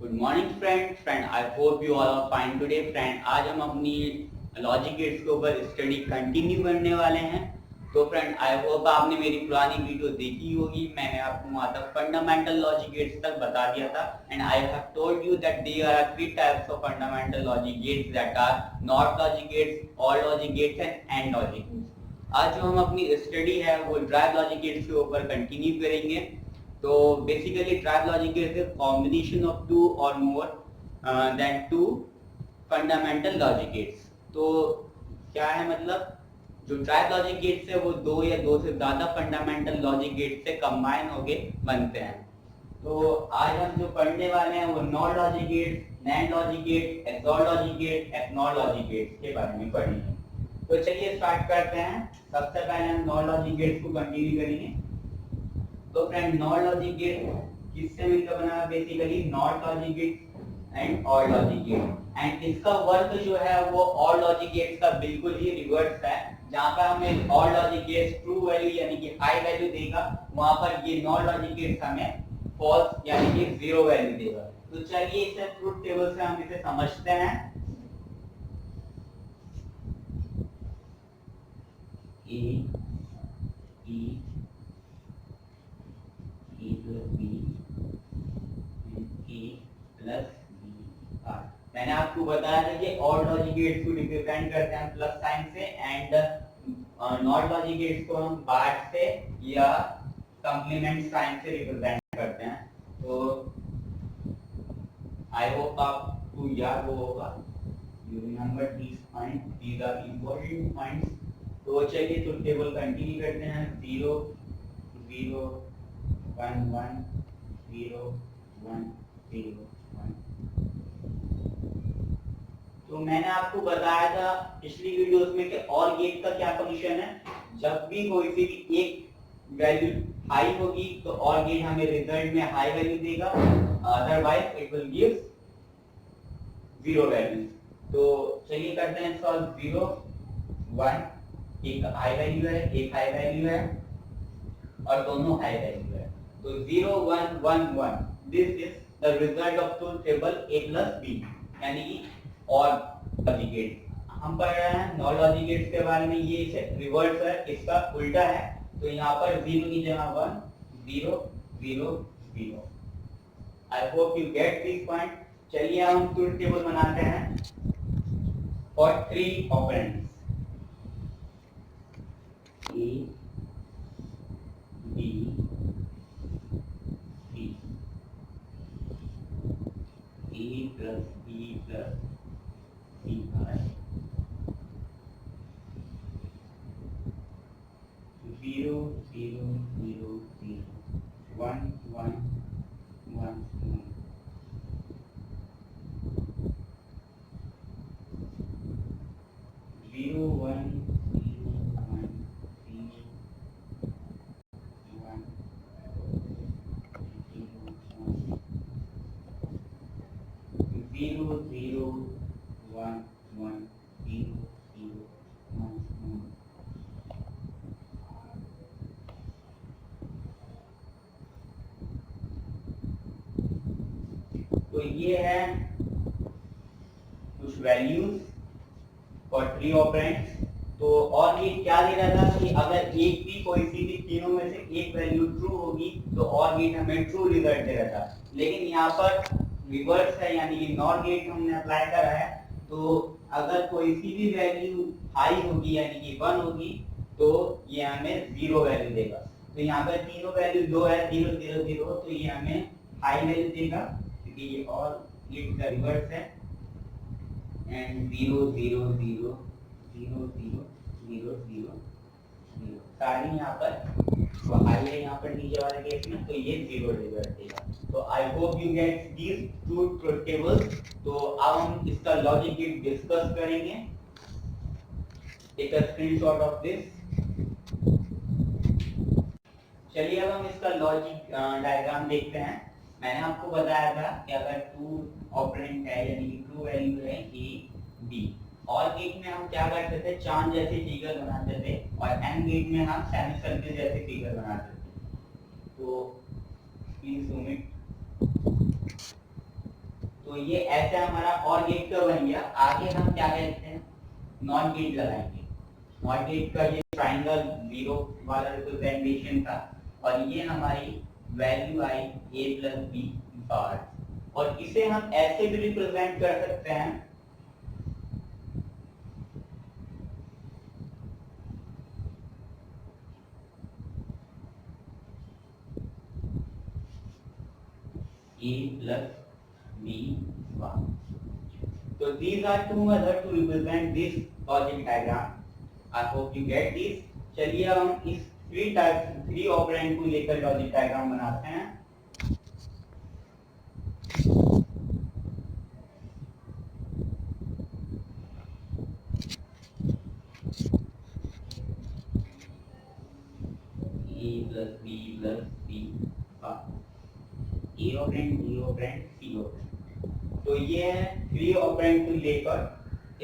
Good morning friend I hope you all are fine today friend. आज हम अपनी logic gates के ऊपर स्टडी कंटिन्यू करने वाले हैं। तो फ्रेंड आई होप आपने मेरी पुरानी वीडियो देखी होगी। मैंने आपको वहां तक फंडामेंटल लॉजिक गेट्स तक बता दिया था and I have told you that there are three types of fundamental logic gates that are not logic gates, all logic gates and logic gates. आज जो हम अपनी स्टडी है वो ड्राइव लॉजिक गेट्स के ऊपर कंटिन्यू करेंगे। तो basically tribe logic is a combination of two or more than two fundamental logic gates। तो क्या है मतलब, जो ट्राइब लॉजिक गेट्स है वो दो या दो से ज्यादा फंडामेंटल लॉजिक गेट से कंबाइन होके बनते हैं। तो आज हम जो पढ़ने वाले हैं वो NOT logic gate, NAND logic gate, XOR logic gate, XNOR logic gates के बारे में पढ़ेंगे। तो चलिए स्टार्ट करते हैं। सबसे पहले हम नॉट लॉजिक गेट्स को कंटिन्यू करेंगे। तो फ्रेंड नॉट लॉजिक गेट किससे मिलकर बना है? Basically not logic gate and or logic gate. And इसका वर्क जो है वो ऑर लॉजिक गेट्स का बिल्कुल ही रिवर्स है। जहां पर हमें or logic gates true value यानी कि हाई वैल्यू देगा, वहां पर ये नॉट लॉजिक गेट्स हमें फॉल्स यानी कि जीरो वैल्यू देगा। तो चलिए इसे ट्रुथ टेबल से हम इसे समझते हैं। ए ई मैंने आपको बताया था कि ऑड लॉजिक गेट्स को रिप्रेजेंट करते हैं प्लस साइन से एंड नॉट लॉजिक गेट्स को हम बार से या कंप्लीमेंट साइन से रिप्रेजेंट करते हैं। तो आई होप आपको याद होगा, you remember this point, these are important points. तो चलिए तो टेबल कंटिन्यू करते हैं। 0 0 1 1 0 1 0 1। तो मैंने आपको बताया था पिछली वीडियोस में कि और गेट का क्या फंक्शन है। जब भी कोई सी भी एक वैल्यू हाई होगी तो और गेट हमें रिजल्ट में हाई वैल्यू देगा, otherwise it will give zero value. तो चलिए करते हैं सॉल्व। 0 1 एक हाई वैल्यू है, एक हाई वैल्यू है और दोनों हाई वैल्यू है। तो 0 1 1 1 this is the result of truth table a plus b यानी कि और लॉजिक गेट। हम पढ़ रहे हैं नॉट लॉजिक गेट्स के बारे में। ये रिवर्स है, इसका उल्टा है। तो यहाँ पर 0 की जगह 1 0 0 0। आई hope you get this point. चलिए हम ट्रुथ टेबल बनाते हैं for 3 operands a b c, a plus b plus c है 0 0 0 0 1 1 1 1 0 1 0 1 0 1 0 0 1 1 0 0 1 1। तो ये है कुछ वैल्यूज फॉर 3 ऑपरेंड्स। तो और ये क्या दे रहा था कि अगर एक भी कोई सी भी तीनों में से एक वैल्यू ट्रू होगी तो और गेट हमें ट्रू रिजल्ट दे रहा था। लेकिन यहाँ पर रिवर्स है यानी कि नॉट गेट हमने अप्लाई करा है। तो अगर कोई सी भी वैल्यू हाई होगी यानी कि 1 होगी तो ये हमें जीरो वैल्यू देगा। तो यहाँ पर तीनों वैल्यू 2 है 0 0 0, तो ये हमें हाई वैल्यू देगा क्योंकि ये और गेट का रिवर्स है। एंड 0 0 0 0 0 0 0 0 सारी यहाँ पर हाई है यहाँ पर नीचे वाले केस में, तो ये जीरो रिजल्ट देगा। तो I hope you get these two truth tables. तो अब हम इसका लॉजिक गेट डिस्कस करेंगे। Take a screenshot of this. चलिए अब हम इसका लॉजिक डायग्राम देखते हैं। मैंने आपको बताया था कि अगर टू ऑपरेंड है यानी कि ट्रू वैल्यू है a b, और गेट में हम क्या करते थे, चांद जैसे फिगर बनाते थे और एंड गेट में हम सेमी सर्कल जैसे फिगर बनाते थे। तो प्लीज जूम इट। तो ये ऐसे हमारा और गेट का बन गया। आगे हम क्या कहते हैं, नॉट गेट लगाएंगे। नॉट गेट का ये ट्राइंगल जीरो वाला रिप्रेजेंटेशन था और ये हमारी वैल्यू आई a प्लस बी बार, और इसे हम ऐसे भी रिप्रेजेंट कर सकते हैं a plus b bar. So these are two methods to represent this logic diagram. I hope you get this. चलिए अब हम इस थ्री ऑपरेंड को लेकर लॉजिक डायग्राम बनाते हैं। A plus B plus C bar, A operand, B operand, C operand. तो ये है थ्री ऑपरेंड को लेकर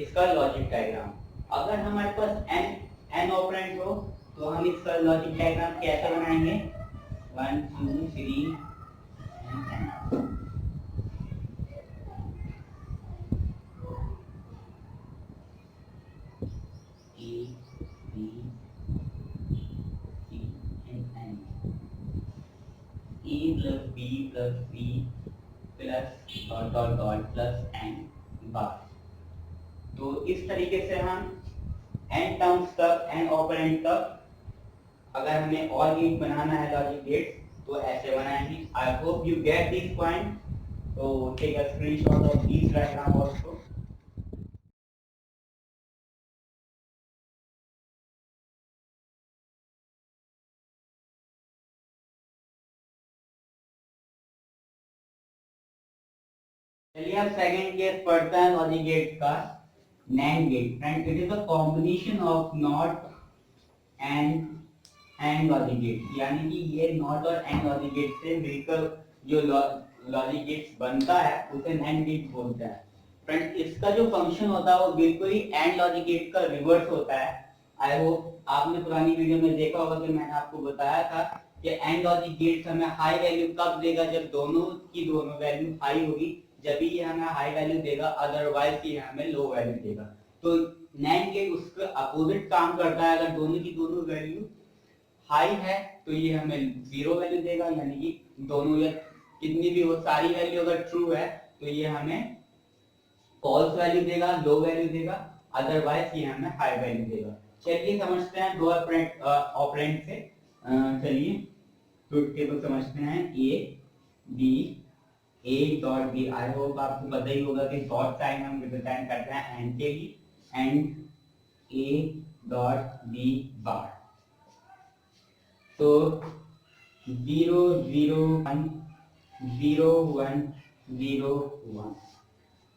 इसका लॉजिक डायग्राम। अगर हमारे पास n ऑपरेंड हो तो हम इसका लॉजिक डायग्राम कैसे बनाएंगे, 1 2 3 n। A plus B plus C plus dot dot dot plus n बार। तो इस तरीके से हम n टर्म्स तक, n ऑपरेंड तक अगर हमें और गेट बनाना है लॉजिक गेट तो ऐसे बनाएंगे। I hope you get this point. तो take a screenshot of this diagram also. चलिए अब सेकंड केस पढ़ते हैं लॉजिक गेट का, NAND gate. Friend, it is a combination of NOT AND logic gate, यानी कि ये नॉट और एंड लॉजिक गेट से मिलकर जो लॉजिक गेट बनता है उसे NAND गेट बोलते हैं। फ्रेंड, इसका जो फंक्शन होता है वो बिल्कुल ही एंड लॉजिक गेट का रिवर्स होता है। आई होप आपने पुरानी वीडियो में देखा होगा कि मैंने आपको बताया था कि एंड लॉजिक गेट हमें हाई वैल्यू कब देगा, जब दोनों की दोनों वैल्यू हाई होगी, जब भी ये हमें हाई वैल्यू देगा, अदरवाइज ये हमें लो वैल्यू देगा। तो NAND गेट उसका अपोजिट काम करता है। अगर दोनों की दोनों वैल्यू हाई है तो ये हमें जीरो वैल्यू देगा, यानी कि दोनों या कितनी भी हो सारी वैल्यू अगर ट्रू है तो ये हमें फॉल्स वैल्यू देगा, लो वैल्यू देगा, अदरवाइज ये हमें हाई वैल्यू देगा। चलिए समझते हैं दो ऑपरेंड से। चलिए ट्रुथ टेबल समझते हैं। A dot b. I hope आपको पता ही होगा कि डॉट साइन हम रिप्रेजेंट करते हैं एंड के लिए, and a dot B bar. तो 0 0 1 0 1 0 1।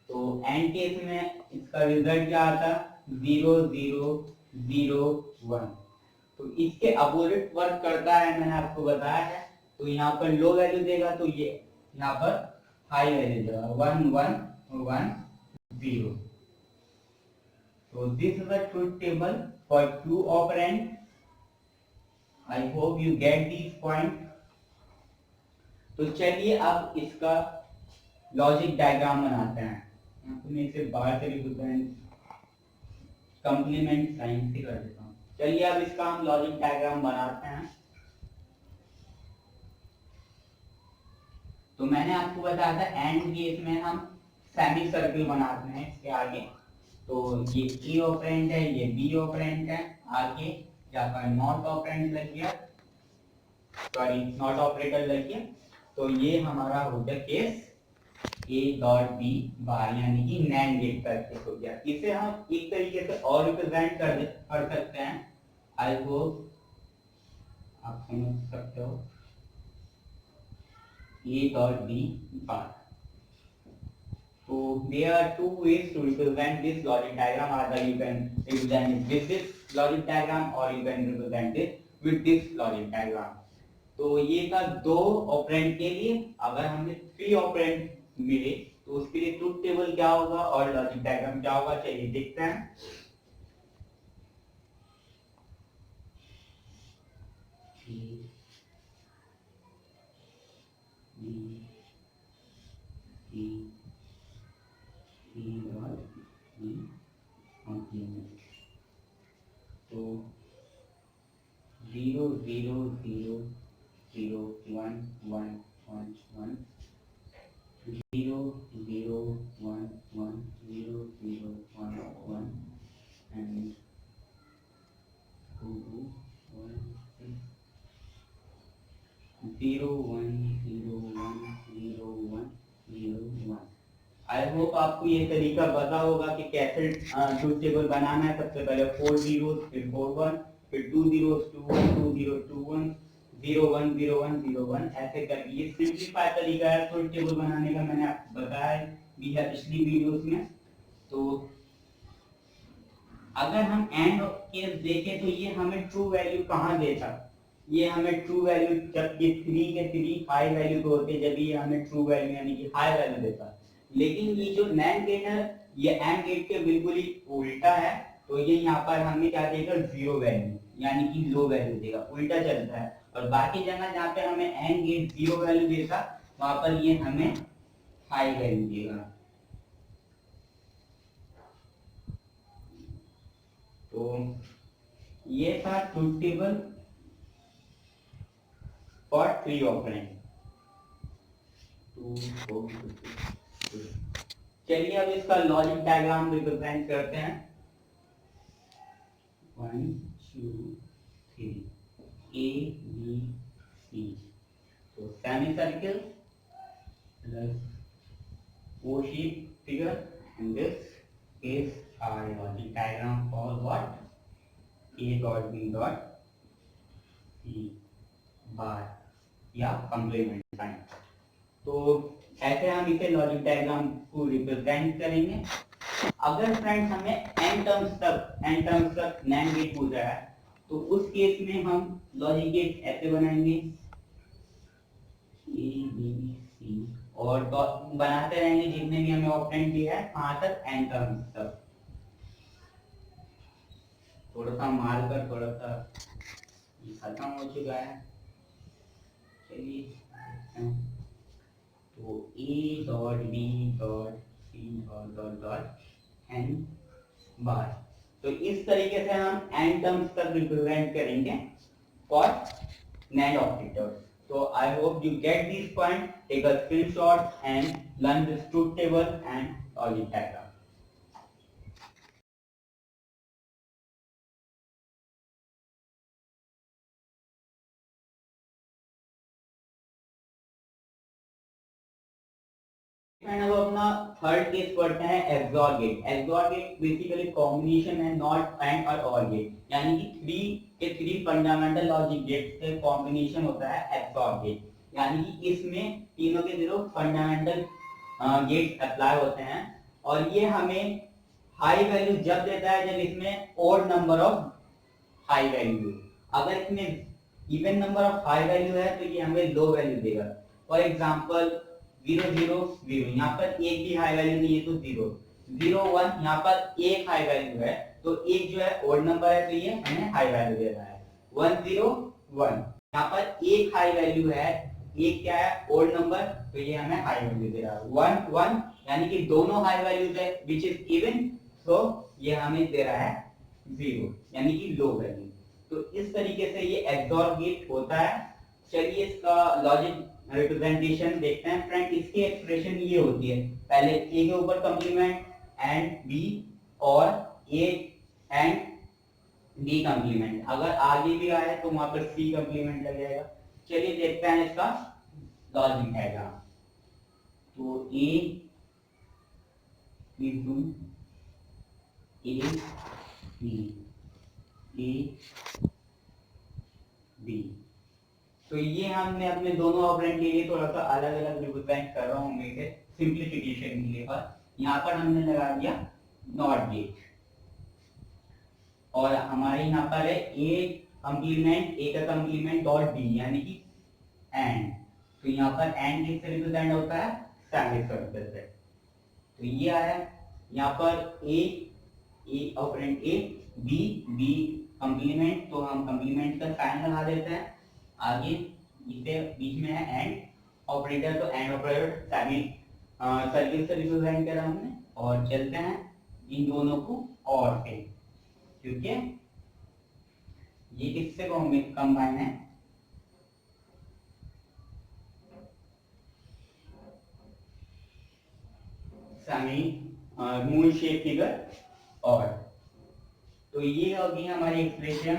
तो एंड केस में इसका रिजल्ट क्या आता है, 0 0 0 1। तो इसके अपोजिट वर्क करता है, मैंने आपको बताया है। तो यहाँ पर लो वैल्यू देगा तो ये यहाँ पर हाई वैल्यू देगा, 1 1 1 0। So this is the truth table for two operand. I hope you get these point. तो चलिए अब इसका लॉजिक डायग्राम बनाते हैं। मैं इसे बाहर से रिप्रेजेंट कंप्लीमेंट साइन से कर देता हूँ। चलिए अब इसका हम लॉजिक डायग्राम बनाते हैं। तो मैंने आपको बताया था एंड केस में हम सेमी सर्किल बनाते हैं इसके आगे। तो ये ए ऑपरेंड है, ये बी ऑपरेंड है, आगे यहाँ पर नॉट ऑपरेंड लग गया, सॉरी नॉट ऑपरेटर लग गया। तो ये हमारा हो गया case a dot B bar, यानी कि नैंड गेट का केस हो गया। इसे हम एक तरीके से और रिप्रेजेंट कर सकते हैं। आई होप आप समझ सकते हो, a dot B bar. So there are two ways to represent this logic diagram. Either you can represent it with this logic diagram or you can represent it with this logic diagram. तो ये था दो operand के लिए। अगर हमें three operand मिले तो उसके लिए ट्रुथ टेबल क्या होगा और लॉजिक डायग्राम क्या होगा, चलिए देखते हैं। A dot b complement. तो 0 0 0 0 1 1 1 1 0 0 1 1 0 0 1 1 and 2 1 0 1 0 1 0 1 0 1। आई होप आपको ये तरीका पता होगा कि कैसे ट्रूथ टेबल बनाना है। सबसे पहले 4 जीरोस, फिर 4 1, फिर 2 जीरोस 2 1 2 0 2 1 0 1 0 1 0 1 ऐसे करके ये सिंपलीफाई तरीका है ट्रूथ टेबल बनाने का। मैंने आपको बताया भी है पिछली वीडियोस में। तो अगर हम एंड केस देखें तो ये हमें ट्रू वैल्यू कहाँ देता, ये हमें ट्रू वैल्यू जब ये 3 के 3 हाई वैल्यू पे होते जब ये हमें ट्रू वैल्यू यानी कि हाई वैल्यू देता। लेकिन ये जो नैंड गेट है ये एंड गेट के बिल्कुल ही उल्टा है। तो ये यहाँ पर हमें क्या देगा, जीरो वैल्यू यानी कि लो वैल्यू देगा, उल्टा चलता है। और बाकी जगह जहाँ पे हमें एंड गेट जीरो वैल्यू देगा वहां पर ये हमें हाई वैल्यू देगा। तो ये था ट्रूथ टेबल फॉर 3 ऑपरेंड। चलिए अब इसका लॉजिक डायग्राम रिप्रेजेंट करते हैं। 1 2 3 A B C। तो semi circle plus O shape figure and this is our logic diagram for what, A dot B dot C bar या कंप्लीमेंट साइन। तो ऐसे हम इसे लॉजिक डायग्राम को रिप्रेजेंट करेंगे। अगर फ्रेंड्स हमें n टर्म्स तक नैंड गेट पूछा है तो उस केस में हम लॉजिक गेट ऐसे बनाएंगे A B C और बनाते रहेंगे जितने भी हमें ऑपरेंड दिया है वहां तक n टर्म्स तक। थोड़ा सा मार कर थोड़ा सा खत्म हो चुका है। चलिए तो A dot B dot C dot dot dot n बार। तो इस तरीके से हम n टर्म्स तक रिप्रेजेंट करेंगे for NAND operators. So I hope you get these points. Take a screenshot and learn this truth table and logic diagram. अब अपना third case पढ़ते हैं XOR gate. XOR gate basically combination है not and और or gate, यानी कि 3 fundamental logic gate से combination होता है एक्सॉर गेट। यानी कि इसमें तीनों के तीनों फंडामेंटल गेट अप्लाई होते हैं और ये हमें हाई वैल्यू जब देता है जब इसमें odd number of high value. अगर इसमें even number of high value है तो ये हमें लो वैल्यू देगा। फॉर एग्जांपल 0 0 0 यहाँ पर एक भी हाई वैल्यू नहीं है तो 0 0 1 यहाँ पर एक हाई वैल्यू है तो एक जो है ओड नंबर है तो ये हमें हाई वैल्यू दे रहा है। 1 0 1 यहाँ पर एक हाई वैल्यू है, एक क्या है ओड नंबर तो ये हमें हाई वैल्यू दे रहा है। 1 1 यानी कि दोनों हाई वैल्यूज है विच इज इवन, तो ये हमें दे रहा है 0 यानी कि लो वैल्यू। तो इस तरीके से ये एक्सॉर गेट होता है। चलिए इसका लॉजिक रिप्रेजेंटेशन देखते हैं फ्रेंड। इसकी एक्सप्रेशन ये होती है, पहले ए के ऊपर कंप्लीमेंट एंड बी और ए एंड बी कंप्लीमेंट। अगर आगे भी आए तो वहां पर सी कंप्लीमेंट लग जाएगा। चलिए देखते हैं इसका लॉजिक डायग्राम। तो A into A B A B. तो ये हमने अपने दोनों ऑपरेंड के लिए थोड़ा सा अलग अलग रिप्रेजेंट कर रहा हूँ मैं इसे सिंप्लीफिकेशन के लिए। पर यहाँ पर हमने लगा दिया नॉट गेट और हमारे यहाँ पर है ए कंप्लीमेंट, ए का कंप्लीमेंट डॉट बी यानी कि एंड। तो यहाँ पर एंड किससे रिप्रेजेंट होता है, सेमी सर्कल से। तो ये आया यहाँ पर ए ऑपरेंड ए बी कंप्लीमेंट, तो हम कंप्लीमेंट का साइन लगा देते हैं आगे, इसे बीच में है एंड ऑपरेटर तो एंड ऑपरेटर सेमी सर्किल से रिप्रेजेंट करा हमने और चलते हैं इन दोनों को और पे, क्योंकि ये किससे कंबाइन है, सेमी मून शेप फिगर और, तो ये होगी हमारी expression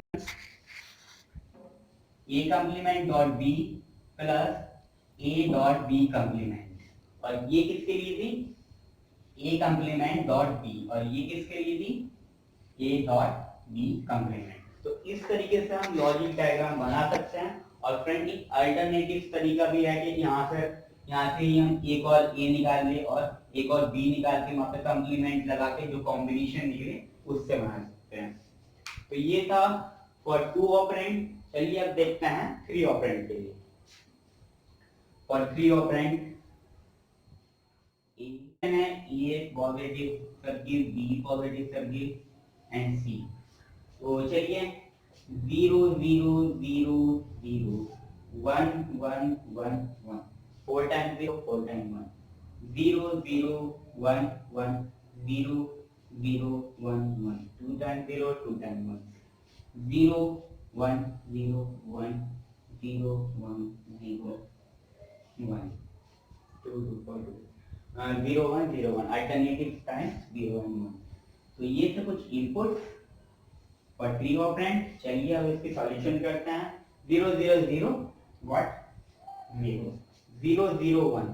a complement dot b plus A dot b complement, और ये किसके लिए थी, ए कंप्लीमेंट डॉट बी, और ये किसके लिए थी, ए डॉट बी कंप्लीमेंट। तो इस तरीके से हम लॉजिक डायग्राम बना सकते हैं। और फ्रेंड एक अल्टरनेटिव तरीका भी है कि यहाँ से ही हम एक और ए निकाल ले और एक और बी निकाल के वहां पे कंप्लीमेंट लगा के जो कॉम्बिनेशन निकले उससे बना सकते हैं। तो ये था फॉर 2 ऑपरेंड। चलिए अब देखते हैं 3 ऑपरेंड के लिए। For 3 operand A positive circle, B positive circle and C. तो चलिए 0 0 0 0 1 1 1 1 4 times 0 4 times 1 0 0 1 1 0 0 1 1 2 times 0 2 times 1 0 1 0 1 0 1 0 1 2 2 4 2 0 1 0 1 alternative times 0 1 1। तो ये थे कुछ इनपुट और 3 ऑपरेंड। चलिए अब इसकी सॉल्यूशन करते हैं। 0 0 0 what 0 0 0 1,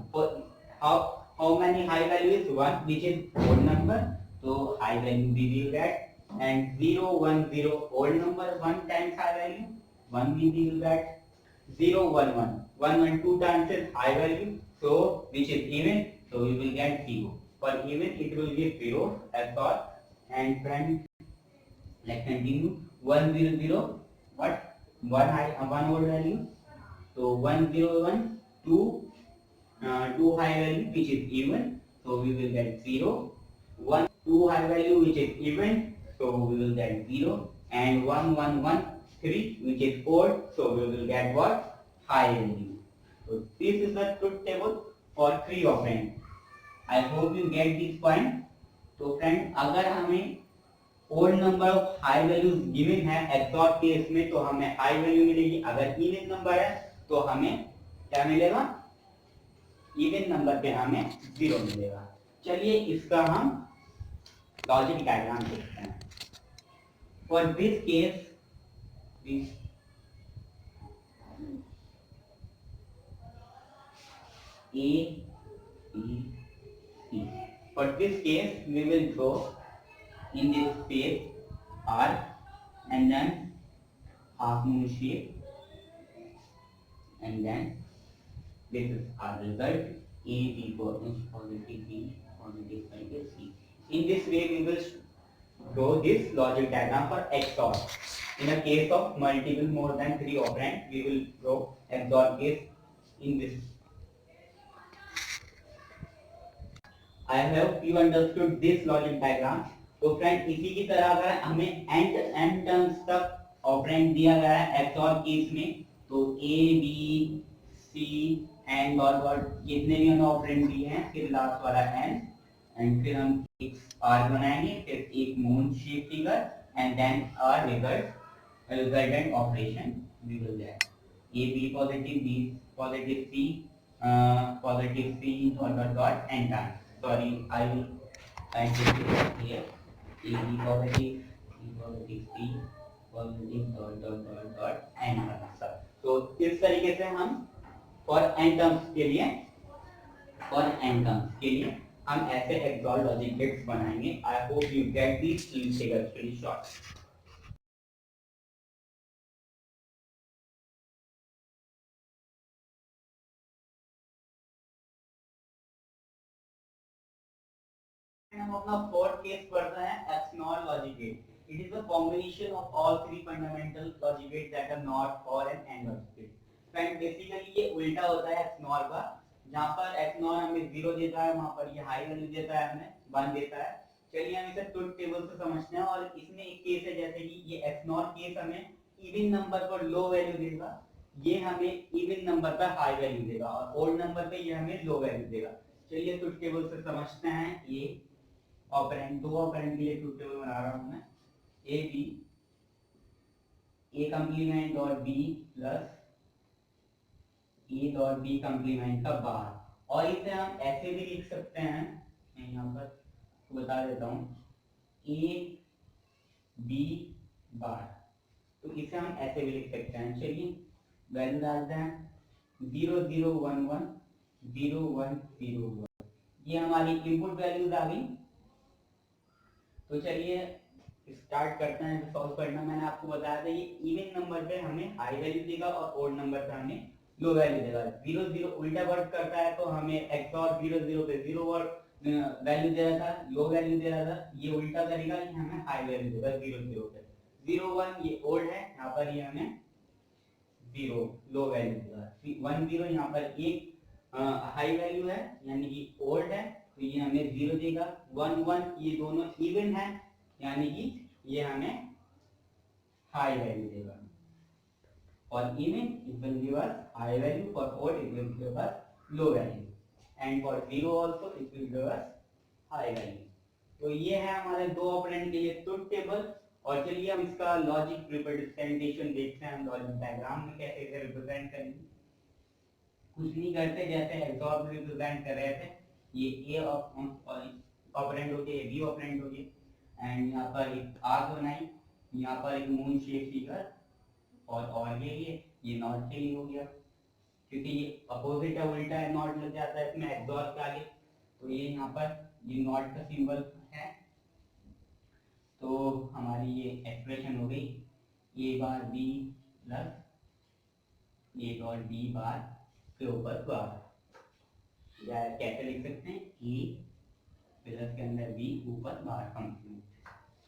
how many high value is 1 which is odd number, so high value we will get, and 0 1 0 odd number 1 times high value 1 we will get, 0 1 1 1 1 2 times is high value, so which is even, so we will get 0. For even it will be 0 as all. And friend, let's continue. 1 0 0 what 1 high 1 odd value, so 1 0 1 2 2 high value which is even, so we will get 0, 1 2 high value which is even, so we will get 0, and 1 1 1 3 which is odd, so we will get what, high value. So this is the truth table for 3 operand. I hope you get this point. तो friend अगर हमें odd number of high values given है XOR case में तो हमें high value मिलेगी, अगर even number है तो हमें क्या मिलेगा, इवन नंबर पे हमें 0 मिलेगा। चलिए इसका हम लॉजिक डायग्राम देखते हैं। For this case A B C, for this case we will draw in this space R and then half moon shape, and then this is our result, A B positive B positive cycle C. In this way we will draw this logic diagram for XOR. In a case of multiple more than 3 operand we will draw XOR case in this. I hope you understood this logic diagram. तो friend इसी की तरह अगर हमें n terms तक operand दिया गया है XOR केस में, तो A B C and dot dot जितने भी हमें ऑपरेंड दिए हैं फिर लास्ट वाला n, एंड फिर हम एक R बनाएंगे, फिर एक moon shape figure, and then our resultant operation we will get A B positive B positive C positive C dot dot dot n times. Sorry, I will write this here. A B positive C positive dot dot dot dot n terms. तो इस तरीके से हम for n terms के लिए हम ऐसे XOR logic gates बनाएंगे। I hope you get these. Please take a screenshot. हम अपना फोर्थ केस पढ़ते हैं XNOR logic gate. It is a combination of all 3 fundamental logic gates that are not or an AND logic gate. Friend basically ये उल्टा होता है XNOR का, जहाँ पर XNOR हमें 0 देता है, वहाँ पर ये हाई वैल्यू देता है, हमें 1 देता है। चलिए हम इसे ट्रुथ टेबल से समझते हैं। और इसमें एक केस है जैसे कि ये XNOR केस हमें इवन नंबर पर लो वैल्यू देगा, ये हमें इवन नंबर पर हाई वैल्यू देगा, और ओड नंबर पे ये हमें लो वैल्यू देगा। चलिए ट्रुथ टेबल से समझते हैं। ये ऑपरेंड, दो ऑपरेंड के लिए ट्रुथ टेबल बना रहा हूं मैं। ए बी, ए कंप्लीमेंट और बी प्लस ए डॉट बी कंप्लीमेंट का बार। और इसे हम ऐसे भी लिख सकते हैं, मैं यहाँ पर बता देता हूँ, ए बी बार। तो इसे हम ऐसे भी लिख सकते हैं। चलिए वैल्यू डालते हैं 0 0 1 1 0 1 0 1। ये हमारी इनपुट वैल्यूज आ गई। तो चलिए स्टार्ट करते हैं सॉल्व करना। मैंने आपको बताया था ये इवन नंबर पे हमें हाई वैल्यू देगा और ओड नंबर पे हमें लो वैल्यू देगा। 0 0 उल्टा वर्क करता है तो हमें एक्सऑर 0 0 पे 0 वैल्यू दे रहा था, लो वैल्यू दे रहा था। ये उल्टा करेगा, ये हमें हाई वैल्यू देगा 0 0 पे। 0 1 ये ओड है, यहाँ पर ये हमें 0 लो वैल्यू देगा। 1 0 यहाँ पर एक हाई वैल्यू है यानी कि ओल्ड है, तो ये हमें 0 देगा। 1 1 ये दोनों इवन है यानी कि ये हमें हाई वैल्यू देगा। और even it will give us high value, for odd it will give us low value, and for 0 also it will give us high value. तो ये है हमारे दो ऑपरेंड के लिए ट्रुथ टेबल। और चलिए हम इसका लॉजिक रिप्रेजेंटेशन देखते हैं। हम लॉजिक डायग्राम में कैसे इसे रिप्रेजेंट करेंगे। कुछ नहीं करते, जैसे एक्सॉर रिप्रेजेंट कर रहे थे। ये ए ऑपरेंड हो गया, बी ऑपरेंड हो गया, एंड यहाँ पर एक आर्क बनाई, यहाँ पर एक मून शेप फिगर, और ये नॉट के लिए हो गया, क्योंकि ये अपोजिट है, उल्टा है, नॉट लग जाता है इसमें एक्सॉर के आगे। तो ये यहाँ पर ये नॉट का सिंबल है। तो हमारी ये एक्सप्रेशन हो गई A bar B plus A dot B bar के ऊपर बार। या कैसे लिख सकते हैं, ए प्लस के अंदर बी ऊपर बार कंप्लीमेंट।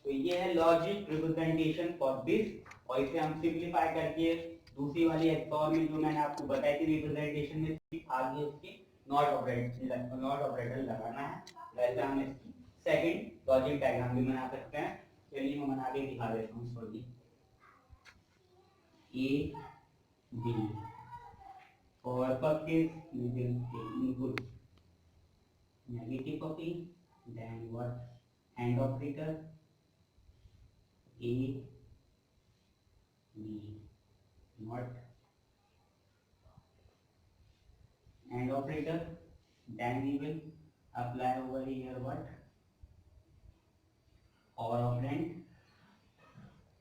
तो ये है लॉजिक रिप्रेजेंटेशन फॉर दिस। और इसे हम सिंप्लीफाई करके दूसरी वाली एक्सॉर में जो मैंने आपको बताई थी रिप्रेजेंटेशन में, आगे उसके नॉट ऑपरेटर लगाना है। वैसे हम इसकी सेकंड लॉजिक डायग्राम भी बना सकते हैं। चलिए मैं बना के दिखा देता हूँ। सॉरी, ए बी, और first case we will take input negative copy, then what and operator a b not and operator, then we will apply over here what or operand,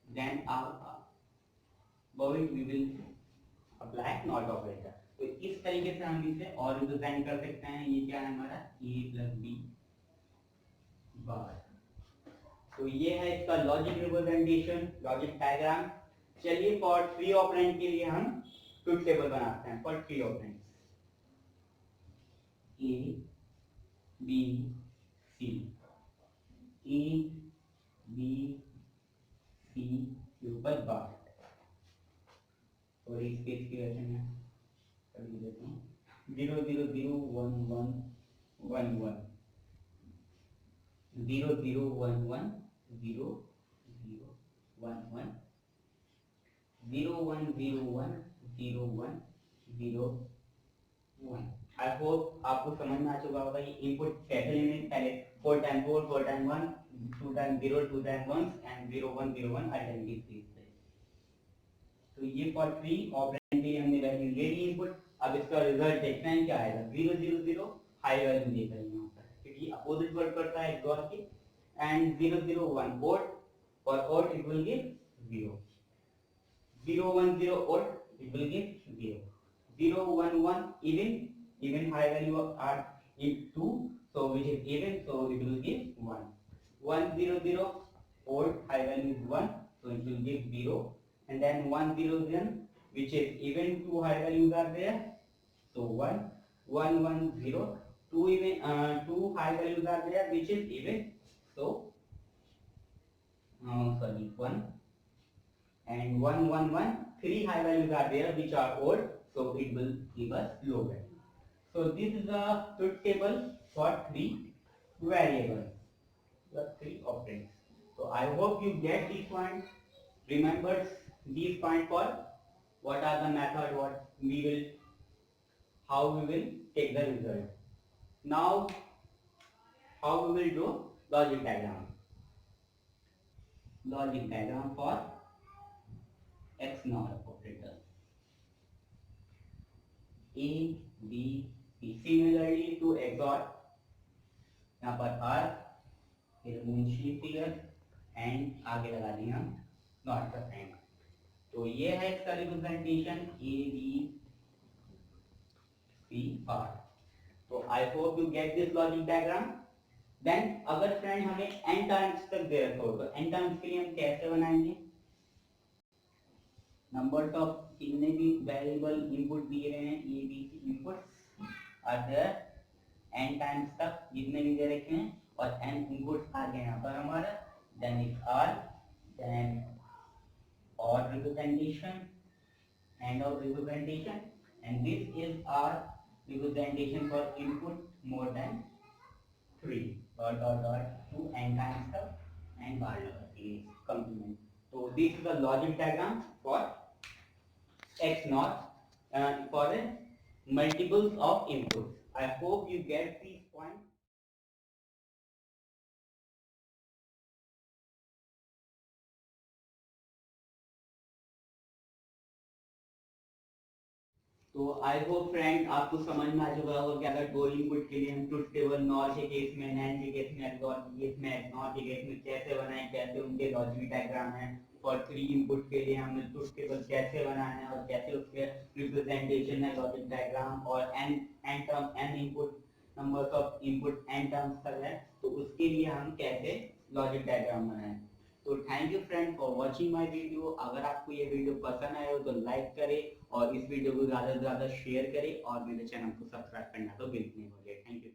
then above it we will apply not operator। तो इस तरीके से हम इसे और represent कर सकते हैं। ये क्या है हमारा a प्लस बी बार। तो ये है इसका लॉजिक रिप्रेजेंटेशन, लॉजिक डायग्राम। चलिए फॉर थ्री ऑपरेंड के लिए हम ट्रुथ टेबल बनाते हैं। For three operand a b c, a b c के ऊपर बार। और इस केस की वजह में कर देता हूँ 0 0 0 1 1 1 1 0 0 1 1 0 0 1 1 0 1 0 1 0 1 0 1। आई होप आपको समझ में आ चुका होगा ये इनपुट कैसे लेने। पहले 4 time 4 4 time 1 2 time 0 2 time 1 and 0 1 0 1 identity. तो ये फॉर थ्री ऑपरेंड के लिए हमने वैल्यू ले ली इनपुट। अब इसका रिजल्ट देखते हैं क्या आएगा। 0 0 0 हाई वैल्यू देख रहे हैं यहाँ पर, क्योंकि अपोजिट वर्क करता है एक्सॉर के। And 0 0 1 odd, for odd it will give 0। 0 1 0 odd it will give 0। 0 1 1 even high value are in 2, so which is even, so it will give 1। 1 0 0 odd, high value is 1, so it will give 0। and then 1 0 0 which is even, two high values are there, so 1 1 1 0, two even two high values are there which is even, so sorry 1, and 1 1 1 three high values are there which are odd, so it will give us low value। So this is the truth table for three variables, the three operands। So I hope you get this point, remember these point for what are the method, what we will, how we will take the result। Now, how we will do logic diagram? Logic diagram for XNOR operator. A, B, C. Similarly to XOR, यहाँ पर R, फिर Munshi figure and आगे लगा दिया not का sign. तो ये है इसका representation A B C R. तो I hope you get this logic diagram. Then अगर फ्रेंड हमें एन टाइम्स तक दे रखा हो तो एन टाइम्स के लिए हम कैसे बनाएंगे? नंबर ऑफ कितने भी वेरिएबल इनपुट दिए गए हैं A B C input are there N times तक जितने भी दे रखे हैं और एन इनपुट आ गए यहाँ पर हमारा, देन इट आर, देन और representation and of representation, and this is our representation for input more than 3 dot dot dot to n times the n bar is complement. So this is the logic diagram for x naught for a multiples of inputs. I hope you get these points. तो I hope friend आपको समझ में आ चुका होगा कि अगर दो input के लिए हम ट्रुथ टेबल नॉर के केस में, नैंड के केस में, एक्सऑर के केस में, एक्सनॉर के केस में कैसे बनाएं, कैसे उनके लॉजिक डायग्राम है, फॉर 3 इनपुट के लिए हमने ट्रुथ टेबल कैसे बनाना है और कैसे उसके रिप्रेजेंटेशन है लॉजिक डायग्राम, और n term n input numbers of input n terms तक है तो उसके लिए हम कैसे लॉजिक डायग्राम बनाएं। तो thank you friend for watching my video. अगर आपको ये वीडियो पसंद आए हो तो लाइक करें और इस वीडियो को ज़्यादा से ज़्यादा शेयर करें और मेरे चैनल को सब्सक्राइब करना तो बिल्कुल नहीं भूलिए। Thank you.